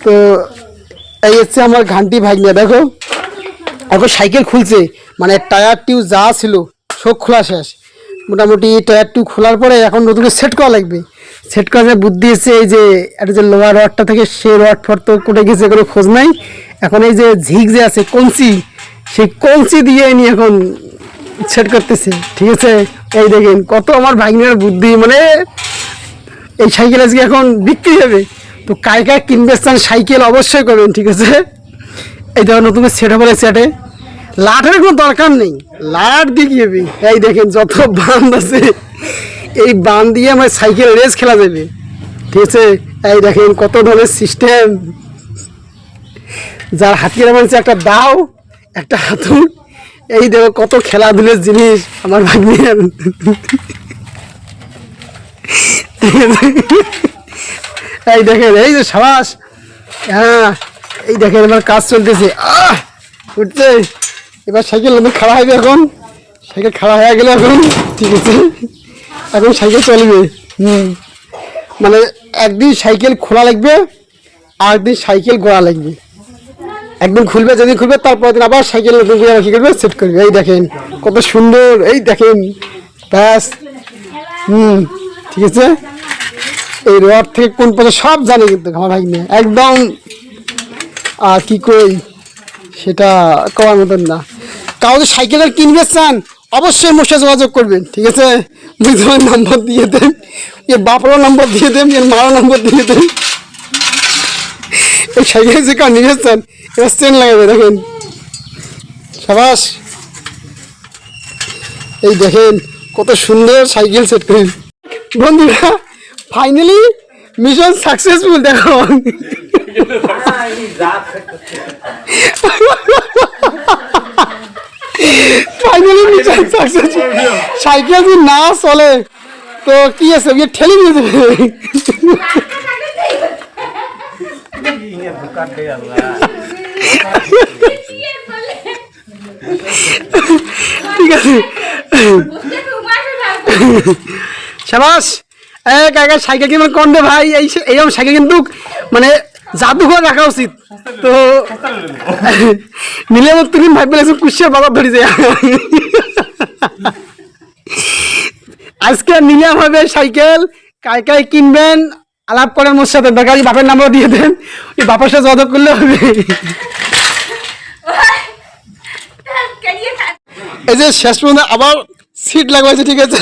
তো এই হচ্ছে আমার ঘান্টি ভাগ্নে, দেখো এখন সাইকেল খুলছে, মানে টায়ার টিউ যা ছিল সব খোলা শেষ। মোটামুটি টায়ার টিউ খোলার পরে এখন নতুন সেট করা লাগবে। সেট করার বুদ্ধি এসছে এই যে একটা যে লোহার রডটা থেকে সে রড ফট তো কোটে গেছে, কোনো খোঁজ নাই। এখন এই যে ঝিক যে আছে কঞ্চি, সেই কঞ্চি দিয়ে এনে এখন সেট করতেছে, ঠিক আছে। এই দেখেন কত আমার ভাগ্নের বুদ্ধি, মানে এই সাইকেল আজকে এখন বিক্রি হবে। তো কায় কায় কিনবে চান সাইকেল অবশ্যই করবেন, ঠিক আছে। এই দেখো নতুন সেট হবে, সেটে লাঠের কোনো দরকার নেই, লাঠ দিয়ে কি হবে। এই দেখেন যত বাঁধ আছে এই বাঁধ দিয়ে আমার সাইকেল রেস খেলা যাবে, ঠিক আছে। এই দেখেন কত ধরনের সিস্টেম, যার হাতিয়ার মানছে একটা দাও একটা হাতুড়। এই দেখো কত খেলাধুলের জিনিস আমার ভাগ্নের। এই দেখেন এই যে সাবাস, হ্যাঁ এই দেখেন এবার কাজ চলতেছে, উঠছে। এবার সাইকেল খাড়া হবে, এখন সাইকেল খাড়া হয়ে গেলে এখন ঠিক আছে, এখন সাইকেল চলবে। মানে একদিন সাইকেল খোলা লাগবে আর একদিন সাইকেল গোড়া লাগবে। একদিন খুলবে, যেদিন খুলবে তারপর দিন আবার সাইকেল নতুন করে কী করবে, সেট করবে। এই দেখেন কত সুন্দর, এই দেখেন ব্যাস। ঠিক আছে, এই রড থেকে কোন পথে সব জানে কিন্তু আমার ভাগ্নে একদম। আর কি কই সেটা করার মতন না। কাউকে সাইকেলের কিনবে চান অবশ্যই মোর সাথে যোগাযোগ করবেন, ঠিক আছে। তোমার নাম্বার দিয়ে দেন, এর বাপরও নাম্বার দিয়ে দেন, এর মারও নাম্বার দিয়ে দেন। এই সাইকেল যে কাউ নিয়ে চান এবার চেন লাগাবে, দেখেন সাবাস। এই দেখেন কত সুন্দর সাইকেল সেট করেন বন্ধুরা। ফাইনালি মিশন সাকসেসফুল, দেখো ফাইনালি মিশন সাকসেসফুল। সাইকেল যদি না চলে তো কি আছে, ঠেলে নিয়ে যাবে। ঠিক আছে, সাবাস। কাকা সাইকেল কিনবেন কন্ডে ভাই, এইরকম সাইকেল কিন্তু মানে জাদুঘর রাখা উচিত। তো নিলে তুমি ভাববে কুশিয়ার বাজার ধরে যায়। আজকে নিলাম হবে সাইকেল, কায় কায় কিনবেন আলাপ করেন মোর সাথে, দরকার বাপের নাম্বার দিয়ে দেন, ওই বাপের সাথে যোগাযোগ করলে হবে। এই যে শেষ পর্যন্ত আবার সিট লাগাইছে, ঠিক আছে।